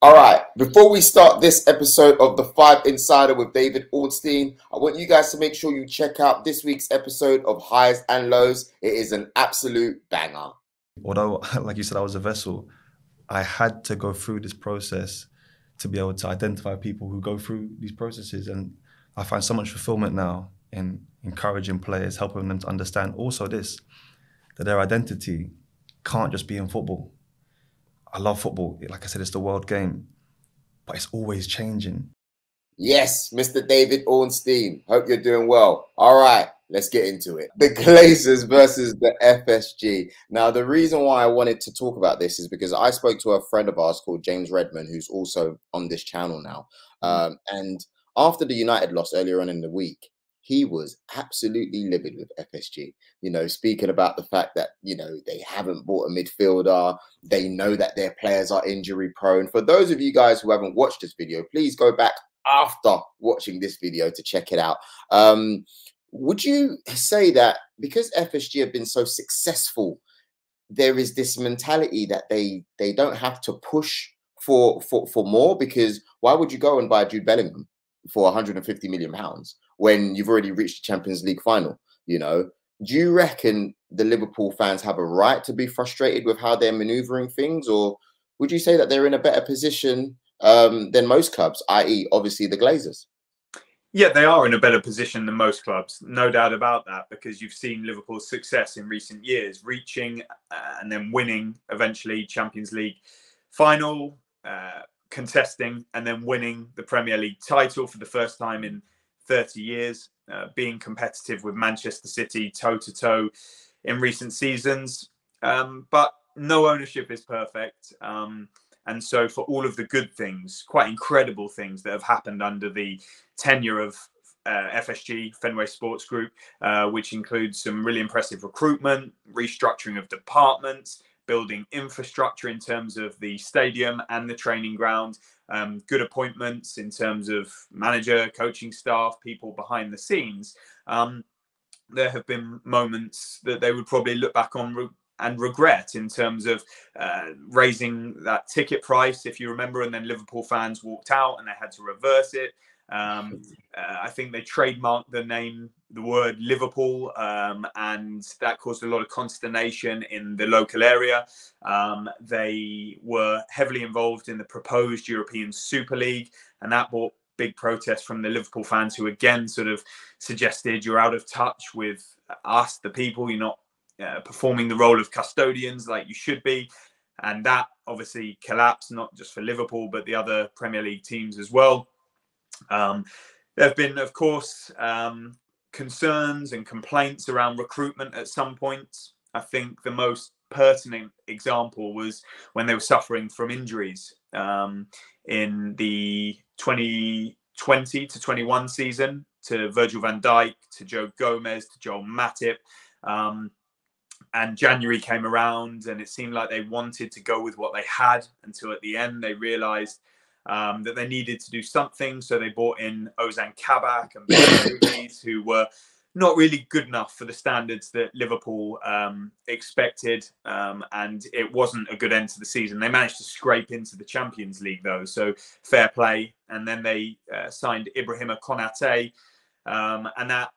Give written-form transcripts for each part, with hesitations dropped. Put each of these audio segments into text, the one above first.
All right, before we start this episode of The Five Insider with David Ornstein, I want you guys to make sure you check out this week's episode of Highs and Lows. It is an absolute banger. Although, like you said, I was a vessel, I had to go through this process to be able to identify people who go through these processes. And I find so much fulfillment now in encouraging players, helping them to understand also this, that their identity can't just be in football. I love football. Like I said, it's the world game, but it's always changing. Yes, Mr. David Ornstein. Hope you're doing well. All right, let's get into it. The Glazers versus the FSG. Now, the reason why I wanted to talk about this is because I spoke to a friend of ours called James Redman, who's also on this channel now. And after the United loss earlier on in the week, he was absolutely livid with FSG, speaking about the fact that, they haven't bought a midfielder. They know that their players are injury prone. For those of you guys who haven't watched this video, please go back after watching this video to check it out. Would you say that because FSG have been so successful, there is this mentality that they don't have to push for more? Because why would you go and buy Jude Bellingham for £150 million when you've already reached the Champions League final? Do you reckon the Liverpool fans have a right to be frustrated with how they're maneuvering things, or would you say that they're in a better position than most clubs, i.e. obviously the Glazers? Yeah, they are in a better position than most clubs, no doubt about that, because you've seen Liverpool's success in recent years, reaching and then winning eventually Champions League final, contesting and then winning the Premier League title for the first time in 30 years, being competitive with Manchester City toe-to-toe in recent seasons. But no ownership is perfect. And so for all of the good things, quite incredible things that have happened under the tenure of FSG, Fenway Sports Group, which includes some really impressive recruitment, restructuring of departments, building infrastructure in terms of the stadium and the training ground, good appointments in terms of manager, coaching staff, people behind the scenes. There have been moments that they would probably look back on and regret in terms of raising that ticket price, if you remember, and then Liverpool fans walked out and they had to reverse it. I think they trademarked the word Liverpool, and that caused a lot of consternation in the local area. They were heavily involved in the proposed European Super League, and that brought big protests from the Liverpool fans, who again sort of suggested you're out of touch with us, the people. You're not performing the role of custodians like you should be. And that obviously collapsed, not just for Liverpool, but the other Premier League teams as well. There have been, of course, concerns and complaints around recruitment at some points. I think the most pertinent example was when they were suffering from injuries in the 2020 to 21 season, to Virgil van Dijk, to Joe Gomez, to Joel Matip. And January came around and it seemed like they wanted to go with what they had, until at the end they realised that they needed to do something. So they brought in Ozan Kabak and Ben Davies, who were not really good enough for the standards that Liverpool expected. And it wasn't a good end to the season. They managed to scrape into the Champions League, though, so fair play. And then they signed Ibrahima Konate, and that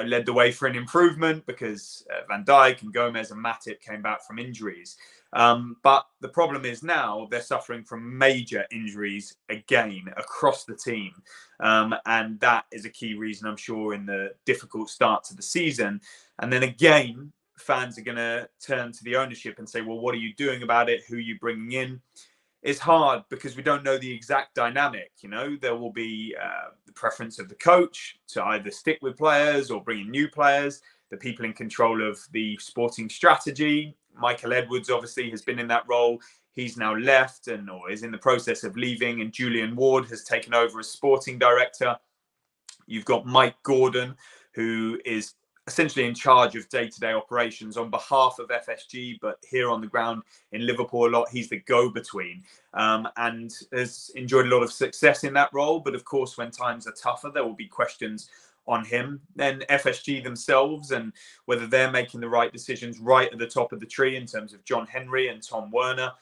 led the way for an improvement, because Van Dijk and Gomez and Matip came back from injuries. But the problem is now they're suffering from major injuries again across the team. And that is a key reason, I'm sure, in the difficult start to the season. And then again, fans are going to turn to the ownership and say, well, what are you doing about it? Who are you bringing in? It's hard because we don't know the exact dynamic. There will be the preference of the coach to either stick with players or bring in new players, the people in control of the sporting strategy. Michael Edwards obviously has been in that role. He's now left or is in the process of leaving, and Julian Ward has taken over as sporting director. You've got Mike Gordon, who is essentially in charge of day-to-day operations on behalf of FSG, but here on the ground in Liverpool a lot, he's the go-between, and has enjoyed a lot of success in that role. But of course, when times are tougher, there will be questions on him. Then FSG themselves, and whether they're making the right decisions right at the top of the tree in terms of John Henry and Tom Werner.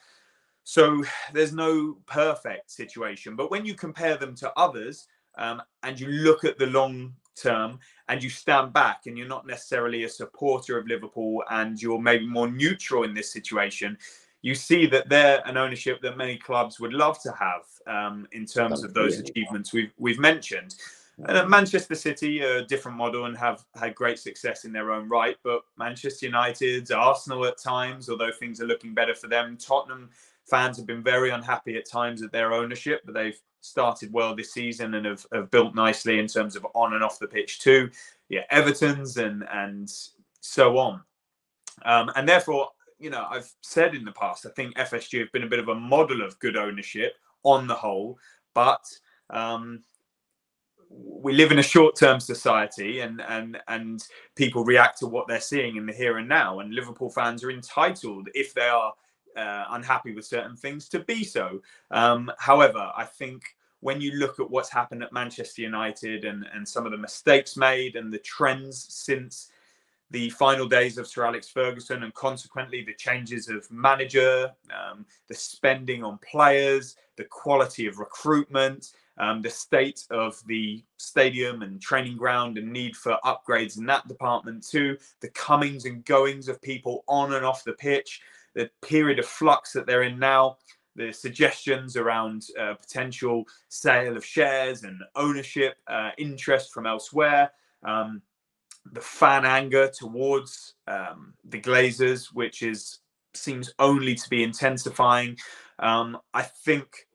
So there's no perfect situation. But when you compare them to others, and you look at the long term and you stand back and you're not necessarily a supporter of Liverpool and you're maybe more neutral in this situation, you see that they're an ownership that many clubs would love to have in terms of those achievements we've mentioned. And at Manchester City, a different model and have had great success in their own right. But Manchester United, Arsenal at times, although things are looking better for them, Tottenham fans have been very unhappy at times at their ownership, but they've started well this season and have built nicely in terms of on and off the pitch too. Yeah, Everton's and so on. And therefore, you know, I've said in the past, I think FSG have been a bit of a model of good ownership on the whole, but we live in a short-term society and people react to what they're seeing in the here and now. And Liverpool fans are entitled, if they are unhappy with certain things, to be so. However, I think when you look at what's happened at Manchester United and some of the mistakes made and the trends since the final days of Sir Alex Ferguson and consequently the changes of manager, the spending on players, the quality of recruitment, the state of the stadium and training ground and need for upgrades in that department too, the comings and goings of people on and off the pitch, the period of flux that they're in now, the suggestions around potential sale of shares and ownership, interest from elsewhere, the fan anger towards the Glazers, which seems only to be intensifying. I think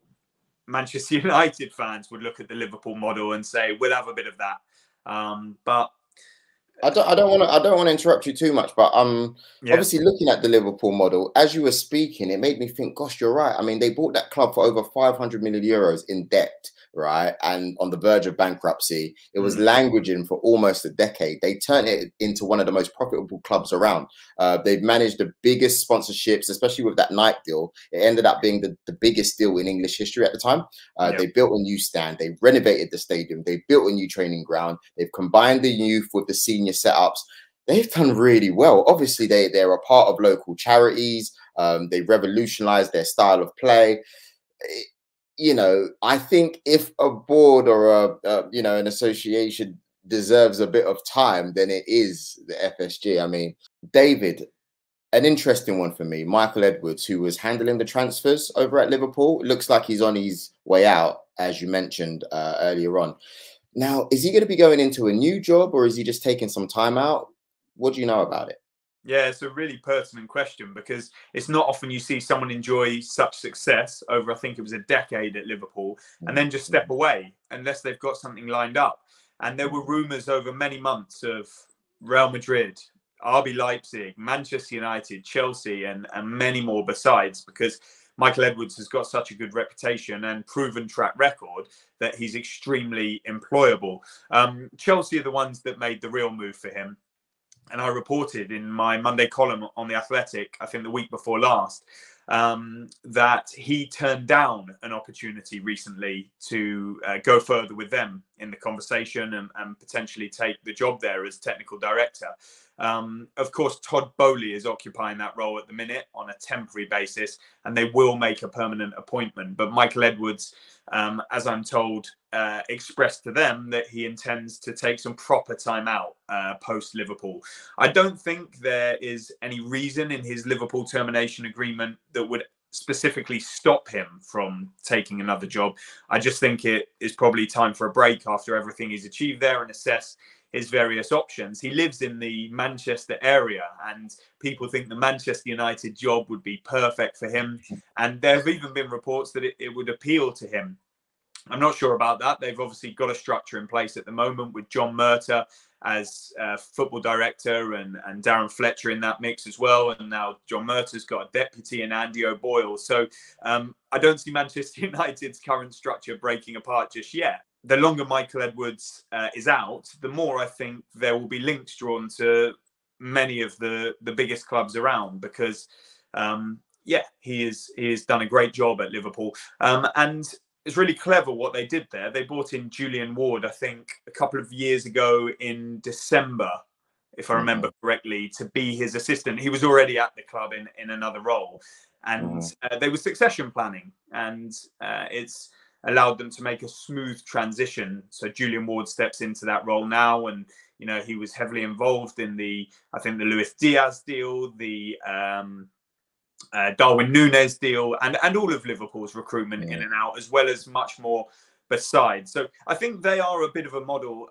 Manchester United fans would look at the Liverpool model and say, we'll have a bit of that. But I don't want to interrupt you too much, but obviously looking at the Liverpool model, as you were speaking, it made me think, gosh, you're right. I mean, they bought that club for over 500 million euros in debt, right? And on the verge of bankruptcy. It was languishing for almost a decade. They turned it into one of the most profitable clubs around. They've managed the biggest sponsorships, especially with that Nike deal. It ended up being the biggest deal in English history at the time. They built a new stand. They renovated the stadium. They built a new training ground. They've combined the youth with the senior setups. They've done really well. Obviously, they're a part of local charities. They revolutionized their style of play. You know, I think if a board or an association deserves a bit of time, then it is the FSG. I mean, David, an interesting one for me, Michael Edwards, who was handling the transfers over at Liverpool. It looks like he's on his way out, as you mentioned earlier on. Now, is he going to be going into a new job or is he just taking some time out? What do you know about it? Yeah, it's a really pertinent question because it's not often you see someone enjoy such success over, I think it was a decade at Liverpool, and then just step away unless they've got something lined up. And there were rumours over many months of Real Madrid, RB Leipzig, Manchester United, Chelsea, and many more besides, because Michael Edwards has got such a good reputation and proven track record that he's extremely employable. Chelsea are the ones that made the real move for him. And I reported in my Monday column on The Athletic, I think the week before last, that he turned down an opportunity recently to go further with them in the conversation and potentially take the job there as technical director. Of course, Todd Bowley is occupying that role at the minute on a temporary basis, and they will make a permanent appointment. But Michael Edwards, as I'm told, expressed to them that he intends to take some proper time out post-Liverpool. I don't think there is any reason in his Liverpool termination agreement that would specifically stop him from taking another job. I just think it is probably time for a break after everything he's achieved there and assess his various options. He lives in the Manchester area and people think the Manchester United job would be perfect for him. And there have even been reports that it would appeal to him. I'm not sure about that. They've obviously got a structure in place at the moment with John Murtough as football director and Darren Fletcher in that mix as well. And now John Murtaugh's got a deputy in Andy O'Boyle. So I don't see Manchester United's current structure breaking apart just yet. The longer Michael Edwards is out, the more I think there will be links drawn to many of the biggest clubs around because, he has done a great job at Liverpool. And it's really clever what they did there. They brought in Julian Ward, I think, a couple of years ago in December, if I remember correctly, to be his assistant. He was already at the club in another role. and they were succession planning, and it's allowed them to make a smooth transition. So Julian Ward steps into that role now, and he was heavily involved in the Luis Diaz deal, the Darwin Núñez deal, and all of Liverpool's recruitment in and out, as well as much more besides. So I think they are a bit of a model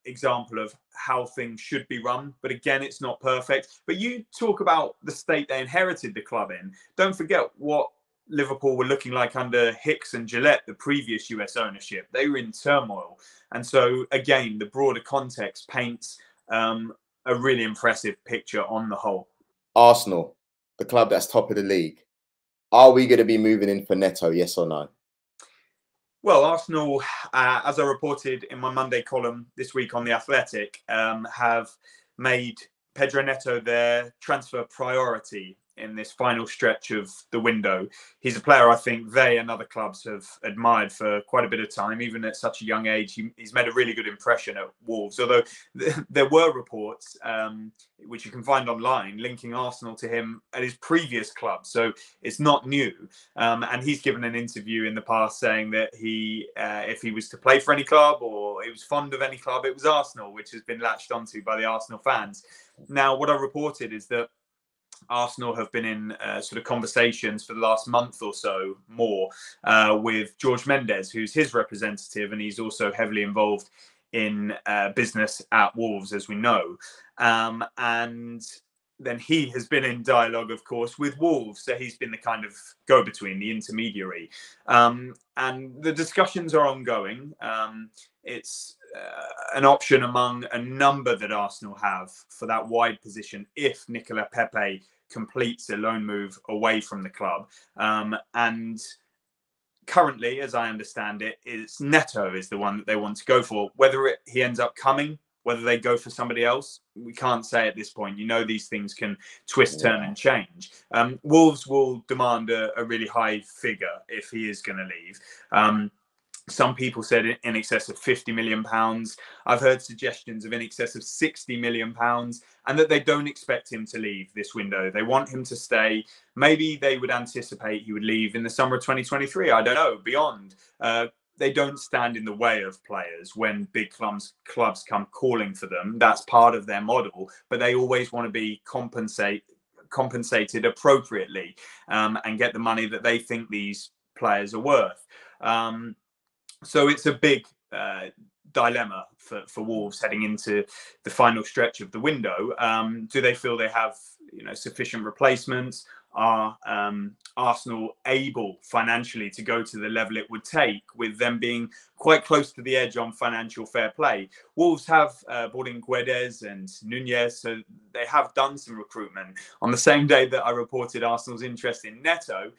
example of how things should be run. But again, it's not perfect. But you talk about the state they inherited the club in. Don't forget what Liverpool were looking like under Hicks and Gillette, the previous US ownership. They were in turmoil. And so, again, the broader context paints a really impressive picture on the whole. Arsenal, the club that's top of the league. Are we going to be moving in for Neto, yes or no? Well, Arsenal, as I reported in my Monday column this week on The Athletic, have made Pedro Neto their transfer priority in this final stretch of the window. He's a player I think they and other clubs have admired for quite a bit of time, even at such a young age. He's made a really good impression at Wolves, although there were reports, which you can find online, linking Arsenal to him at his previous club. So it's not new. And he's given an interview in the past saying that if he was to play for any club or he was fond of any club, it was Arsenal, which has been latched onto by the Arsenal fans. Now, what I reported is that Arsenal have been in sort of conversations for the last month or so more with George Mendes, who's his representative, and he's also heavily involved in business at Wolves, as we know. And then he has been in dialogue, of course, with Wolves. So he's been the kind of go-between, the intermediary. And the discussions are ongoing. It's an option among a number that Arsenal have for that wide position if Nicola Pepe completes a loan move away from the club. And currently, as I understand it, it's Neto is the one that they want to go for. Whether he ends up coming, whether they go for somebody else, we can't say at this point. These things can twist, turn and change. Wolves will demand a really high figure if he is going to leave. Some people said in excess of £50 million. I've heard suggestions of in excess of £60 million, and that they don't expect him to leave this window. They want him to stay. Maybe they would anticipate he would leave in the summer of 2023. I don't know, beyond. They don't stand in the way of players when big clubs come calling for them. That's part of their model, but they always want to be compensated appropriately and get the money that they think these players are worth. So it's a big dilemma for Wolves heading into the final stretch of the window. Do they feel they have sufficient replacements? Are Arsenal able financially to go to the level it would take, with them being quite close to the edge on financial fair play? Wolves have brought in Guedes and Núñez, so they have done some recruitment. On the same day that I reported Arsenal's interest in Neto,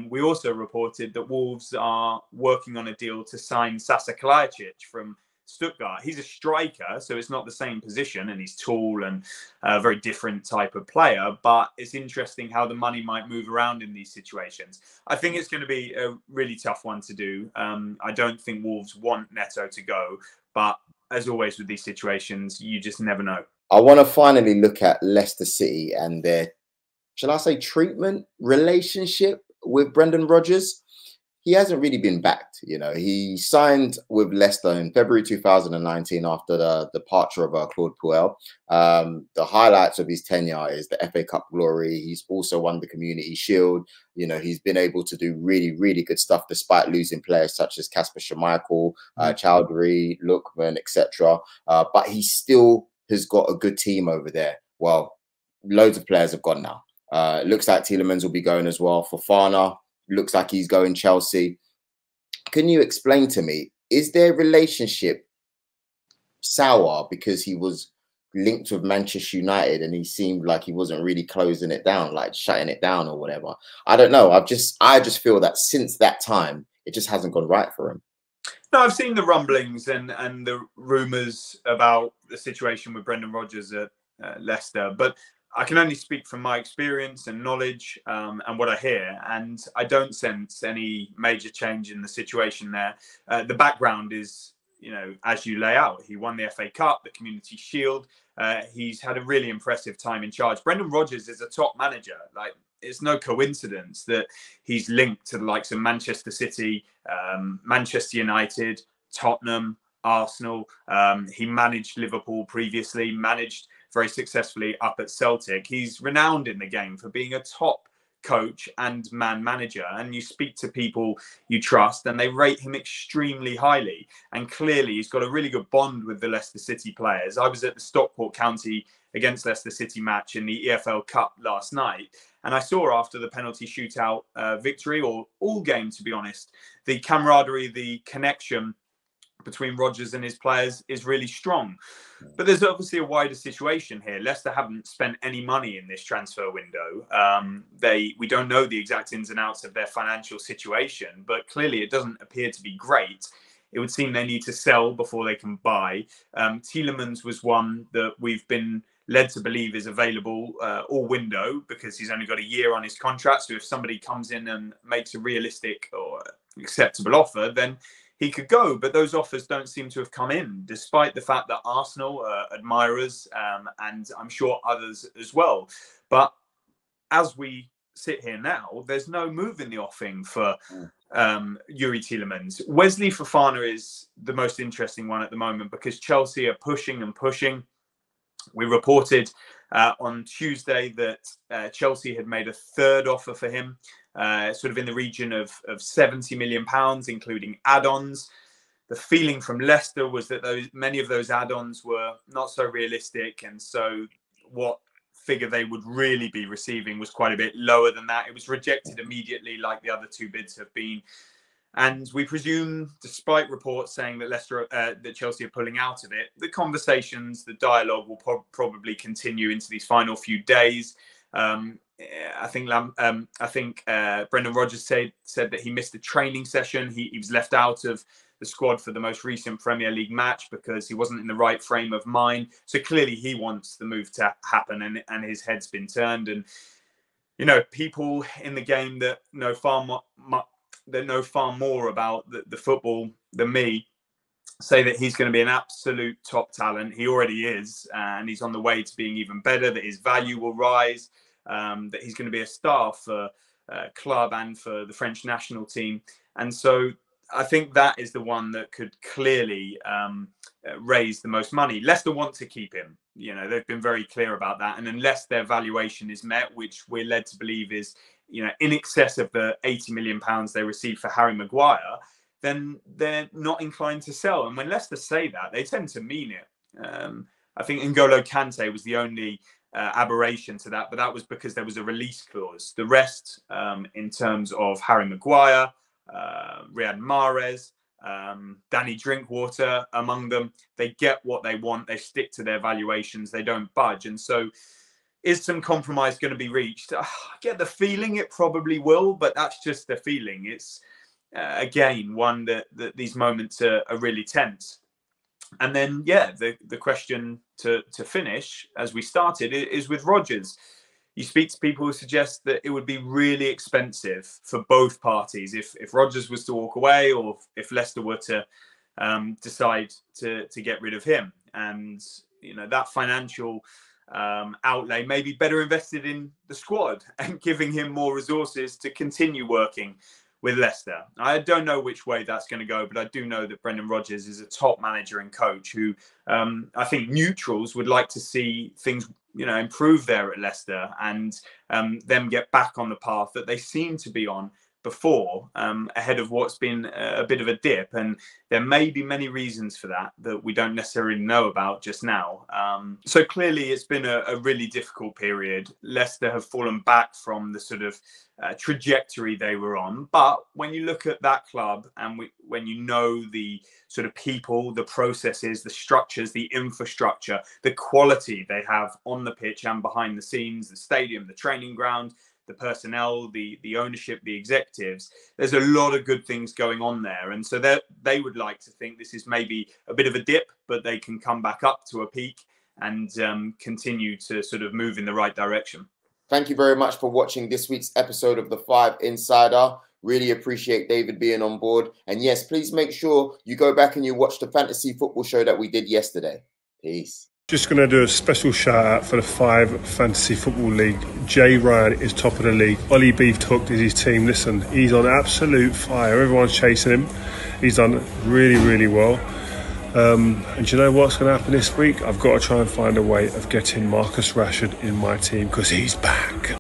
we also reported that Wolves are working on a deal to sign Sasa Kalajdzic from Stuttgart. He's a striker, so it's not the same position, and he's tall and a very different type of player, but it's interesting how the money might move around in these situations. I think it's going to be a really tough one to do. I don't think Wolves want Neto to go, but as always with these situations, you just never know. I want to finally look at Leicester City and their, shall I say, relationship with Brendan Rodgers. He hasn't really been backed. He signed with Leicester in February 2019 after the departure of Claude Puel. The highlights of his tenure is the FA Cup glory. He's also won the Community Shield. He's been able to do really, really good stuff despite losing players such as Kasper Schmeichel, Chowdhury, Lookman, etc. But he still has got a good team over there. Well, loads of players have gone now. Looks like Tielemans will be going as well. Fofana looks like he's going Chelsea. Can you explain to me, is their relationship sour because he was linked with Manchester United and he seemed like he wasn't really closing it down, like shutting it down or whatever? I don't know. I just feel that since that time, it just hasn't gone right for him. No, I've seen the rumblings and the rumours about the situation with Brendan Rodgers at Leicester, but I can only speak from my experience and knowledge and what I hear, and I don't sense any major change in the situation there. The background is, as you lay out, he won the FA Cup, the Community Shield. He's had a really impressive time in charge. Brendan Rodgers is a top manager. Like, it's no coincidence that he's linked to the likes of Manchester City, Manchester United, Tottenham, Arsenal. He managed Liverpool previously, managed very successfully up at Celtic. He's renowned in the game for being a top coach and man manager, and you speak to people you trust and they rate him extremely highly, and clearly he's got a really good bond with the Leicester City players. I was at the Stockport County against Leicester City match in the EFL Cup last night, and I saw after the penalty shootout victory, or all game to be honest, the camaraderie, the connection between Rodgers and his players is really strong. But there's obviously a wider situation here. Leicester haven't spent any money in this transfer window. We don't know the exact ins and outs of their financial situation, but clearly it doesn't appear to be great. It would seem they need to sell before they can buy. Tielemans was one that we've been led to believe is available all window, because he's only got a year on his contract. So if somebody comes in and makes a realistic or acceptable offer, then he could go. But those offers don't seem to have come in, despite the fact that Arsenal admirers, and I'm sure others as well. But as we sit here now, there's no move in the offing for Youri Tielemans. Wesley Fofana is the most interesting one at the moment, because Chelsea are pushing and pushing. We reported on Tuesday that Chelsea had made a third offer for him, sort of in the region of £70 million, including add-ons. The feeling from Leicester was that many of those add-ons were not so realistic, and so what figure they would really be receiving was quite a bit lower than that. It was rejected immediately, like the other two bids have been. And we presume, despite reports saying that that Chelsea are pulling out of it, the conversations, the dialogue will probably continue into these final few days. I think Brendan Rodgers said that he missed a training session. He was left out of the squad for the most recent Premier League match because he wasn't in the right frame of mind. So clearly he wants the move to happen, and his head's been turned. And people in the game that know far more about the football than me say that he's going to be an absolute top talent. He already is, and he's on the way to being even better, that his value will rise, that he's going to be a star for club and for the French national team. And so I think that is the one that could clearly raise the most money. Leicester want to keep him. They've been very clear about that. And unless their valuation is met, which we're led to believe is in excess of the £80 million they received for Harry Maguire, then they're not inclined to sell. And when Leicester say that, they tend to mean it. I think N'Golo Kante was the only aberration to that, but that was because there was a release clause. The rest, in terms of Harry Maguire, Riyad Mahrez, Danny Drinkwater among them, they get what they want. They stick to their valuations. They don't budge. And so is some compromise going to be reached? I get the feeling it probably will, but that's just the feeling. It's, again, one that these moments are really tense. And then, the question to finish, as we started, is with Rodgers. You speak to people who suggest that it would be really expensive for both parties if Rodgers was to walk away, or if Leicester were to decide to get rid of him. And, that financial outlay may be better invested in the squad and giving him more resources to continue working with Leicester. I don't know which way that's going to go, but I do know that Brendan Rodgers is a top manager and coach who I think neutrals would like to see things improve there at Leicester, and them get back on the path that they seem to be on before, ahead of what's been a bit of a dip. And there may be many reasons for that we don't necessarily know about just now. So clearly it's been a really difficult period. Leicester have fallen back from the sort of trajectory they were on. But when you look at that club, and when you know the sort of people, the processes, the structures, the infrastructure, the quality they have on the pitch and behind the scenes, the stadium, the training ground, the personnel, the ownership, the executives, there's a lot of good things going on there. And so they would like to think this is maybe a bit of a dip, but they can come back up to a peak and continue to sort of move in the right direction. Thank you very much for watching this week's episode of The 5 Insider. Really appreciate David being on board. And yes, please make sure you go back and you watch the fantasy football show that we did yesterday. Peace. Just going to do a special shout out for the 5 Fantasy Football League. Jay Ryan is top of the league. Ollie Beef Hooked is his team. Listen, he's on absolute fire. Everyone's chasing him. He's done really, really well. And do you know what's going to happen this week? I've got to try and find a way of getting Marcus Rashford in my team because he's back.